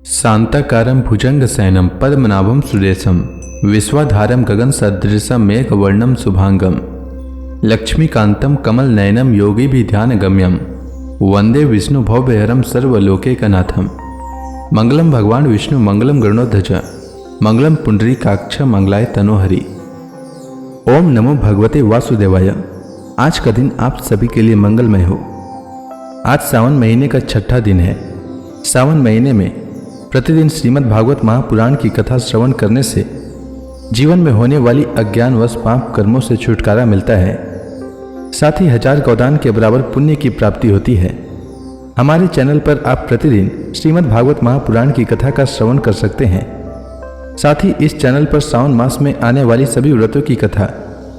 शांताकारं भुजंगशयनं पद्मनाभं सुरेशं विश्वाधारं गगनसदृशं मेघवर्णं शुभांगं लक्ष्मीकान्तं कमलनयनं योगिभिध्यानगम्यं वंदे विष्णु भवभयहरं सर्वलोकैकनाथं। मंगलम भगवान विष्णु मंगलम गरुणध्वज मंगलम पुंडरीकाक्ष मंगलाय तनोहरि। ओम नमो भगवते वासुदेवाय। आज का दिन आप सभी के लिए मंगलमय हो। आज सावन महीने का छठा दिन है। सावन महीने में प्रतिदिन श्रीमद् भागवत महापुराण की कथा श्रवण करने से जीवन में होने वाली अज्ञानवश पाप कर्मों से छुटकारा मिलता है। साथ ही 1000 गौदान के बराबर पुण्य की प्राप्ति होती है। हमारे चैनल पर आप प्रतिदिन श्रीमद् भागवत महापुराण की कथा का श्रवण कर सकते हैं। साथ ही इस चैनल पर सावन मास में आने वाली सभी व्रतों की कथा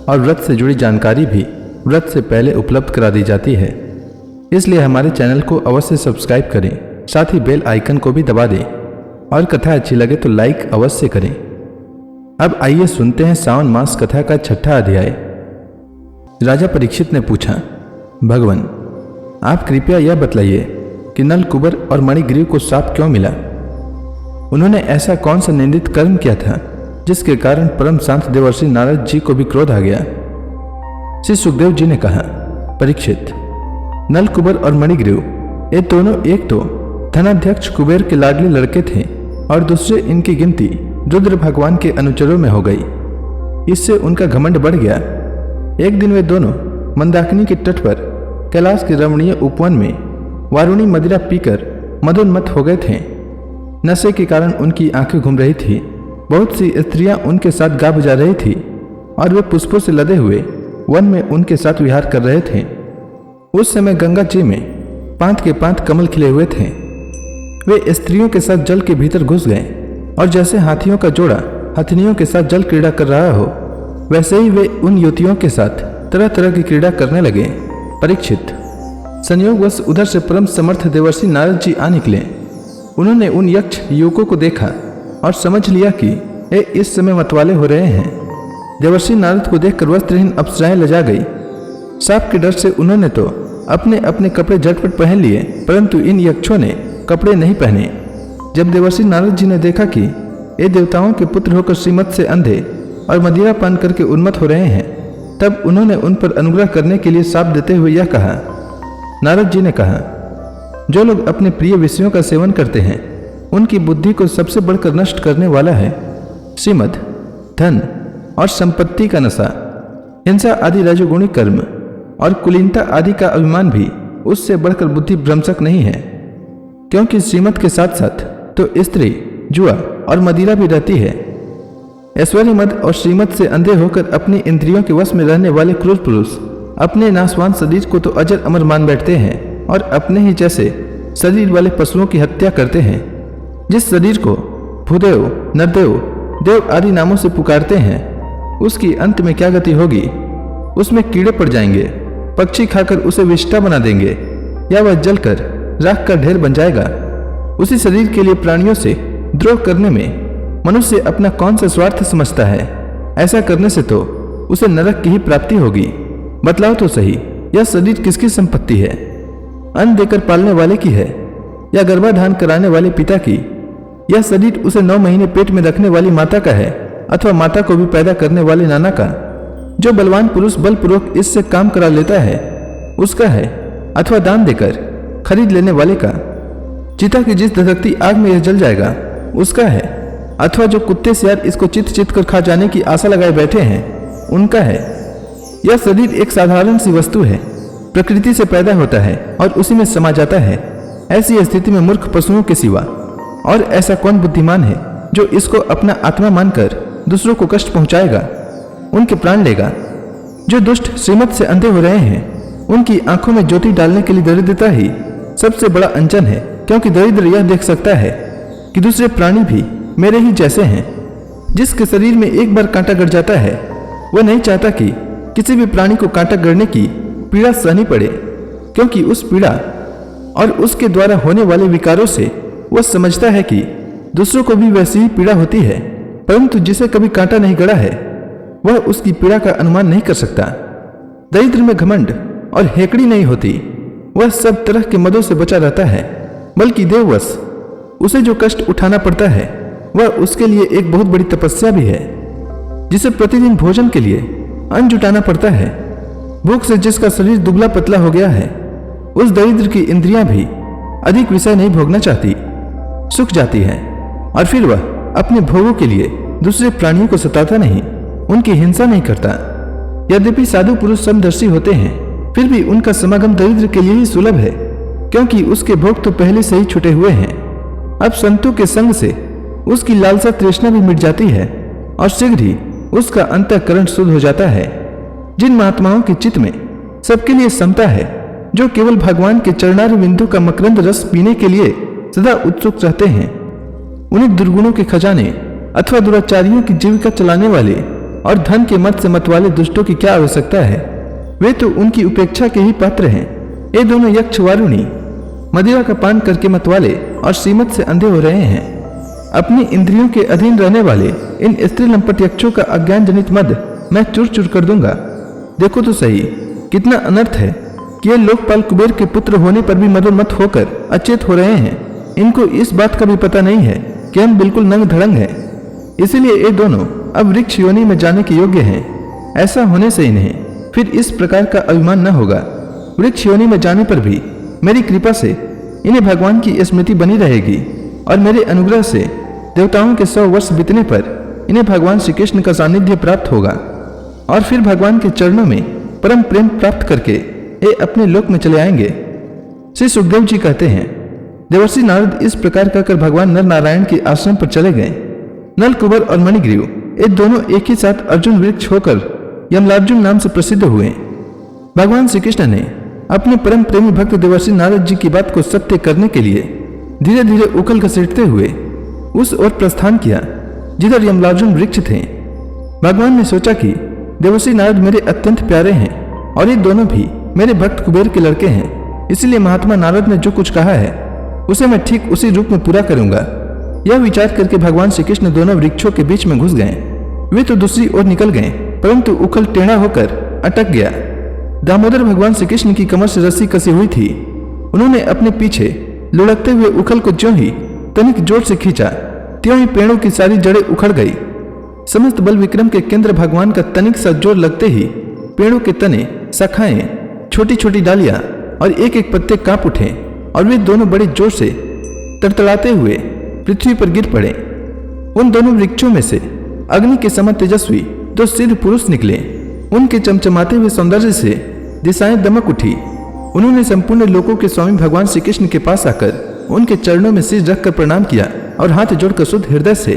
और व्रत से जुड़ी जानकारी भी व्रत से पहले उपलब्ध करा दी जाती है। इसलिए हमारे चैनल को अवश्य सब्सक्राइब करें, साथ ही बेल आइकन को भी दबा दें और कथा अच्छी लगे तो लाइक अवश्य करें। अब आइए सुनते हैं सावन मास कथा का छठा अध्याय। राजा परीक्षित ने पूछा, भगवान आप कृपया यह बतलाइए कि नल कुबर और मणिग्रीव को शाप क्यों मिला? उन्होंने ऐसा कौन सा निंदित कर्म किया था जिसके कारण परम शांत देवर्षि नारद जी को भी क्रोध आ गया? श्री सुखदेव जी ने कहा, परीक्षित, नल कुबर और मणिग्रीव ये दोनों एक तो धनाध्यक्ष कुबेर के लाडले लड़के थे और दूसरे इनकी गिनती रुद्र भगवान के अनुचरों में हो गई। इससे उनका घमंड बढ़ गया। एक दिन वे दोनों मंदाकिनी के तट पर कैलाश के रमणीय उपवन में वारुणी मदिरा पीकर मदोन्मत्त हो गए थे। नशे के कारण उनकी आंखें घूम रही थी। बहुत सी स्त्रियां उनके साथ गा बजा रही थी और वे पुष्पों से लदे हुए वन में उनके साथ विहार कर रहे थे। उस समय गंगा जी में पांत के पांत कमल खिले हुए थे। वे स्त्रियों के साथ जल के भीतर घुस गए और जैसे हाथियों का जोड़ा हथनियों के साथ जल क्रीड़ा कर रहा हो, वैसे ही वे उन युवतियों के साथ तरह तरह की क्रीड़ा करने लगे। परीक्षित, संयोगवश उधर से परम समर्थ देवर्षि नारद जी आ निकले। उन्होंने उन यक्ष युवकों को देखा और समझ लिया कि ये इस समय मतवाले हो रहे हैं। देवर्षि नारद को देखकर वस्त्रहीन अप्सराएं लजा गई। सांप के डर से उन्होंने तो अपने अपने कपड़े झटपट पहन लिए, परंतु इन यक्षों ने कपड़े नहीं पहने। जब देवर्षि नारद जी ने देखा कि ये देवताओं के पुत्र होकर श्रीमत से अंधे और मदिरा पान करके उन्मत्त हो रहे हैं, तब उन्होंने उन पर अनुग्रह करने के लिए शाप देते हुए यह कहा। नारद जी ने कहा, जो लोग अपने प्रिय विषयों का सेवन करते हैं उनकी बुद्धि को सबसे बढ़कर नष्ट करने वाला है श्रीमत, धन और संपत्ति का नशा, हिंसा आदि रजोगुणी कर्म और कुलीनता आदि का अभिमान भी उससे बढ़कर बुद्धि भ्रंशक नहीं है। क्योंकि श्रीमत के साथ साथ तो स्त्री, जुआ और मदिरा भी रहती है। ऐश्वर्य मद और श्रीमत से अंधे होकर अपनी इंद्रियों के वश में रहने वाले क्रूर पुरुष अपने नाशवान शरीर को तो अजर अमर मान बैठते हैं और अपने ही जैसे शरीर वाले पशुओं की हत्या करते हैं। जिस शरीर को भूदेव, नरदेव, देव आदि नामों से पुकारते हैं, उसकी अंत में क्या गति होगी? उसमें कीड़े पड़ जाएंगे, पक्षी खाकर उसे विष्ठा बना देंगे, या वह जलकर राख का ढेर बन जाएगा। उसी शरीर के लिए प्राणियों से द्रोह करने में मनुष्य अपना कौन सा स्वार्थ समझता है? ऐसा करने से तो उसे नरक की ही प्राप्ति होगी। बतलाओ तो सही, यह शरीर किसकी संपत्ति है? अन्न देकर पालने वाले की है या गर्भाधान कराने वाले पिता की? यह शरीर उसे 9 महीने पेट में रखने वाली माता का है अथवा माता को भी पैदा करने वाले नाना का? जो बलवान पुरुष बलपूर्वक इससे काम करा लेता है उसका है, अथवा दान देकर खरीद लेने वाले का? चिता की जिस धधकती आग में यह जल जाएगा उसका है, अथवा जो कुत्ते सियार इसको चित चित कर खा जाने की आशा लगाए बैठे हैं उनका है? यह शरीर एक साधारण सी वस्तु है, प्रकृति से पैदा होता है और उसी में समा जाता है। ऐसी स्थिति में मूर्ख पशुओं के सिवा और ऐसा कौन बुद्धिमान है जो इसको अपना आत्मा मानकर दूसरों को कष्ट पहुंचाएगा, उनके प्राण लेगा? जो दुष्ट श्रीमत से अंधे हो रहे हैं उनकी आंखों में ज्योति डालने के लिए दरिद्रता ही सबसे बड़ा अंजन है। क्योंकि दरिद्र यह देख सकता है कि दूसरे प्राणी भी मेरे ही जैसे हैं। जिसके शरीर में एक बार कांटा गड़ जाता है वह नहीं चाहता कि किसी भी प्राणी को कांटा गड़ने की पीड़ा सहनी पड़े, क्योंकि उस पीड़ा और उसके द्वारा होने वाले विकारों से वह समझता है कि दूसरों को भी वैसी ही पीड़ा होती है। परंतु जिसे कभी कांटा नहीं गड़ा है वह उसकी पीड़ा का अनुमान नहीं कर सकता। दरिद्र में घमंड और हेकड़ी नहीं होती, वह सब तरह के मदों से बचा रहता है, बल्कि देववश उसे जो कष्ट उठाना पड़ता है वह उसके लिए एक बहुत बड़ी तपस्या भी है, जिसे प्रतिदिन भोजन के लिए अन्न जुटाना पड़ता है। भूख से जिसका शरीर दुबला पतला हो गया है, उस दरिद्र की इंद्रियां भी अधिक विषय नहीं भोगना चाहती, सूख जाती है, और फिर वह अपने भोगों के लिए दूसरे प्राणियों को सताता नहीं, उनकी हिंसा नहीं करता। यद्यपि साधु पुरुष समदर्शी होते हैं, फिर भी उनका समागम दरिद्र के लिए ही सुलभ है, क्योंकि उसके भोग तो पहले से ही छुटे हुए हैं। अब संतों के संग से उसकी लालसा तृष्णा भी मिट जाती है और शीघ्र ही उसका अंतःकरण शुद्ध हो जाता है। जिन महात्माओं के चित्त में सबके लिए समता है, जो केवल भगवान के चरणार बिंदु का मकरंद रस पीने के लिए सदा उत्सुक रहते हैं, उन्हें दुर्गुणों के खजाने अथवा दुराचारियों की जीविका चलाने वाले और धन के मत से मतवाले दुष्टों की क्या आवश्यकता है। वे तो उनकी उपेक्षा के ही पात्र हैं। ये दोनों यक्ष वारुणी मदिरा का पान करके मतवाले और श्रीमत से अंधे हो रहे हैं। अपनी इंद्रियों के अधीन रहने वाले इन स्त्री लंपट यक्षों का अज्ञान जनित मद मैं चूर चूर कर दूंगा। देखो तो सही, कितना अनर्थ है कि ये लोकपाल कुबेर के पुत्र होने पर भी मदोन्मत्त होकर अचेत हो रहे हैं। इनको इस बात का भी पता नहीं है कि हम बिल्कुल नंग धड़ंग हैं। इसीलिए ये दोनों अब वृक्ष योनि में जाने के योग्य हैं। ऐसा होने से इन्हें फिर इस प्रकार का अभिमान न होगा। वृक्ष योनि में जाने पर भी मेरी कृपा से इन्हें भगवान की स्मृति बनी रहेगी, और मेरे अनुग्रह से देवताओं के 100 वर्ष बीतने पर इन्हें भगवान श्री कृष्ण का सानिध्य प्राप्त होगा, और फिर भगवान के चरणों में परम प्रेम प्राप्त करके ये अपने लोक में चले आएंगे। श्री सुखदेव जी कहते हैं, देवर्षि नारद इस प्रकार कहकर भगवान नर नारायण के आश्रम पर चले गए। नल कुबर और मणिग्रीव ये दोनों एक ही साथ अर्जुन वृक्ष होकर यमलार्जुन नाम से प्रसिद्ध हुए। भगवान श्री कृष्ण ने अपने परम प्रेमी भक्त देवर्षि नारद जी की बात को सत्य करने के लिए धीरे धीरे उखल घसीटते हुए उस ओर प्रस्थान किया जिधर यमलार्जुन वृक्ष थे। भगवान ने सोचा कि देवर्षि नारद मेरे अत्यंत प्यारे हैं और ये दोनों भी मेरे भक्त कुबेर के लड़के हैं, इसलिए महात्मा नारद ने जो कुछ कहा है उसे मैं ठीक उसी रूप में पूरा करूंगा। यह विचार करके भगवान श्री कृष्ण दोनों वृक्षों के बीच में घुस गए। वे तो दूसरी ओर निकल गए, परंतु उखल टेढ़ा होकर अटक गया। दामोदर भगवान श्री कृष्ण की कमर से रस्सी कसी हुई थी। उन्होंने अपने पीछे लुढ़कते हुए उखल को ज्यों ही तनिक जोर से खींचा, त्यों ही पेड़ों की सारी जड़ें उखड़ गई। समस्त बल विक्रम के केंद्र भगवान का तनिक सा जोर लगते ही पेड़ों के तने, शाखाएं, छोटी छोटी डालियां और एक एक पत्ते कांप उठे, और वे दोनों बड़े जोर से तड़तड़ाते हुए पृथ्वी पर गिर पड़े। उन दोनों वृक्षों में से अग्नि के समान तेजस्वी 2 सिद्ध पुरुष निकले। उनके चमचमाते हुए सौंदर्य से दिशाएं दमक उठी। उन्होंने संपूर्ण लोकों के स्वामी भगवान श्री कृष्ण के पास आकर उनके चरणों में सिर रखकर प्रणाम किया और हाथ जोड़कर शुद्ध हृदय से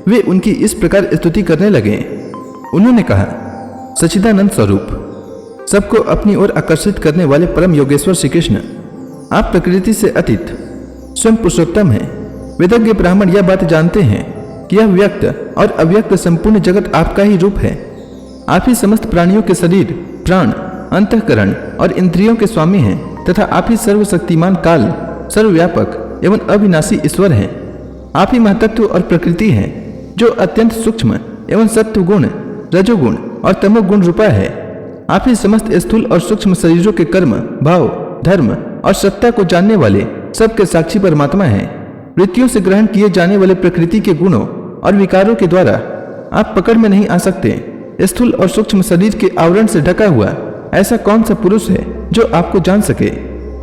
वे उनकी इस प्रकार स्तुति करने लगे। उन्होंने कहा, सच्चिदानंद स्वरूप, सबको अपनी ओर आकर्षित करने वाले परम योगेश्वर श्री कृष्ण, आप प्रकृति से अतीत स्वयं पुरुषोत्तम हैं। वेदज्ञ ब्राह्मण यह बात जानते हैं कि यह व्यक्त और अव्यक्त संपूर्ण जगत आपका ही रूप है। आप ही समस्त प्राणियों के शरीर, प्राण, अंतःकरण और इंद्रियों के स्वामी हैं, तथा आप ही सर्वशक्तिमान काल, सर्वव्यापक एवं अविनाशी ईश्वर हैं। आप ही महतत्व और प्रकृति हैं, जो अत्यंत सूक्ष्म एवं सत्व गुण, रजोगुण और तमोगुण रूपा है। आप ही समस्त स्थूल और सूक्ष्म शरीरों के कर्म, भाव, धर्म और सत्ता को जानने वाले सबके साक्षी परमात्मा हैं। वृत्तियों से ग्रहण किए जाने वाले प्रकृति के गुणों और विकारों के द्वारा आप पकड़ में नहीं आ सकते। स्थूल और सूक्ष्म शरीर के आवरण से ढका हुआ ऐसा कौन सा पुरुष है जो आपको जान सके,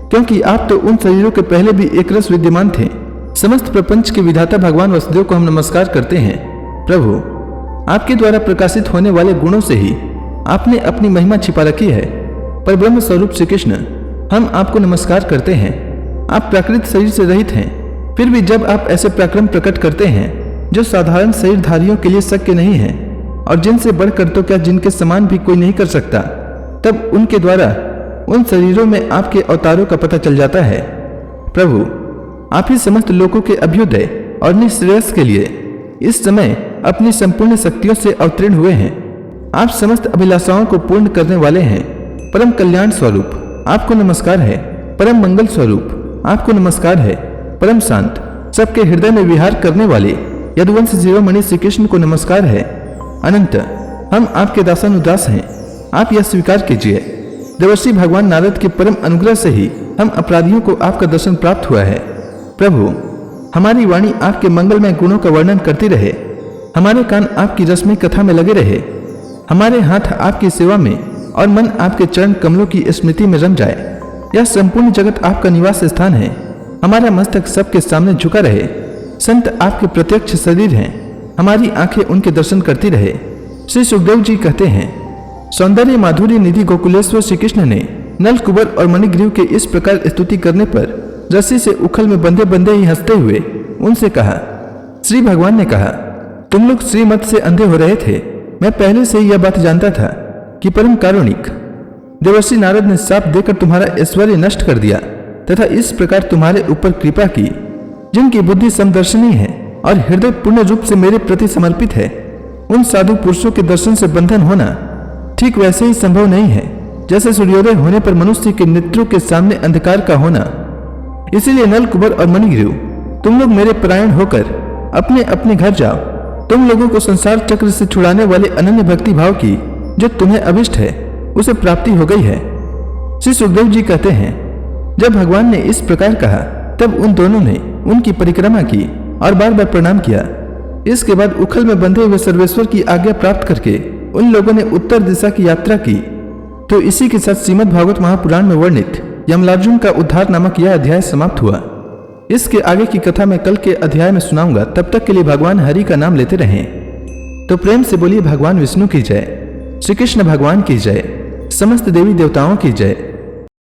क्योंकि आप तो उन शरीरों के पहले भी एक रस विद्यमान थे। समस्त प्रपंच के विधाता भगवान वसुदेव को हम नमस्कार करते हैं। प्रभु, आपके द्वारा प्रकाशित होने वाले गुणों से ही आपने अपनी महिमा छिपा रखी है। पर ब्रह्म स्वरूप श्री कृष्ण, हम आपको नमस्कार करते हैं। आप प्राकृत शरीर से रहित हैं, फिर भी जब आप ऐसे पराक्रम प्रकट करते हैं जो साधारण शरीरधारियों के लिए शक्य नहीं है, और जिनसे बढ़कर तो क्या जिनके समान भी कोई नहीं कर सकता, तब उनके द्वारा उन शरीरों में आपके अवतारों का पता चल जाता है। प्रभु, आप ही समस्त लोगों के अभ्युदय और निश्रेयस के लिए इस समय अपनी संपूर्ण शक्तियों से अवतीर्ण हुए हैं। आप समस्त अभिलाषाओं को पूर्ण करने वाले हैं। परम कल्याण स्वरूप आपको नमस्कार है। परम मंगल स्वरूप आपको नमस्कार है। परम शांत, सबके हृदय में विहार करने वाले यदुवंश शिरोमणि श्री कृष्ण को नमस्कार है। अनंत, हम आपके दासानुदास हैं, आप यह स्वीकार कीजिए। देवर्षि भगवान नारद के परम अनुग्रह से ही हम अपराधियों को आपका दर्शन प्राप्त हुआ है। प्रभु, हमारी वाणी आपके मंगलमय गुणों का वर्णन करती रहे, हमारे कान आपकी रसमयी कथा में लगे रहे, हमारे हाथ आपकी सेवा में और मन आपके चरण कमलों की स्मृति में रम जाए। यह संपूर्ण जगत आपका निवास स्थान है। हमारा मस्तक सबके सामने झुका रहे। संत आपके प्रत्यक्ष शरीर हैं, हमारी आंखें उनके दर्शन करती रहे। श्री सुखदेव जी कहते हैं, सौंदर्य माधुर्य निधि गोकुलेश्वर श्री कृष्ण ने नल कुबर और मणिग्रीव के इस प्रकार स्तुति करने पर रस्सी से उखल में बंधे बंधे ही हंसते हुए उनसे कहा। श्री भगवान ने कहा, तुम लोग श्रीमत से अंधे हो रहे थे। मैं पहले से ही यह बात जानता था कि परम कारुणिक देवर्षि नारद ने शाप देकर तुम्हारा ऐश्वर्य नष्ट कर दिया तथा इस प्रकार तुम्हारे ऊपर कृपा की। जिनकी बुद्धि समदर्शनी है और हृदय पूर्ण रूप से मेरे प्रति समर्पित है, उन साधु पुरुषों के दर्शन से बंधन होना ठीक वैसे ही संभव नहीं है जैसे सूर्योदय होने पर मनुष्य के नेत्रों के सामने अंधकार का होना। इसीलिए नल कुबर और मणिग्रीव, तुम लोग मेरे परायण होकर अपने अपने घर जाओ। तुम लोगों को संसार चक्र से छुड़ाने वाले अनन्य भक्ति भाव की जो तुम्हें अभिष्ट है उसे प्राप्ति हो गई है। श्री सुखदेव जी कहते हैं, जब भगवान ने इस प्रकार कहा तब उन दोनों ने उनकी परिक्रमा की और बार बार प्रणाम किया। इसके बाद उखल में बंधे हुए सर्वेश्वर की आज्ञा प्राप्त करके उन लोगों ने उत्तर दिशा की यात्रा की। तो इसी के साथ श्रीमद् भागवत महापुराण में वर्णित यमलार्जुन का उद्धार नामक यह अध्याय समाप्त हुआ। इसके आगे की कथा मैं कल के अध्याय में सुनाऊंगा। तब तक के लिए भगवान हरि का नाम लेते रहें। तो प्रेम से बोलिए भगवान विष्णु की जय, श्री कृष्ण भगवान की जय, समस्त देवी देवताओं की जय।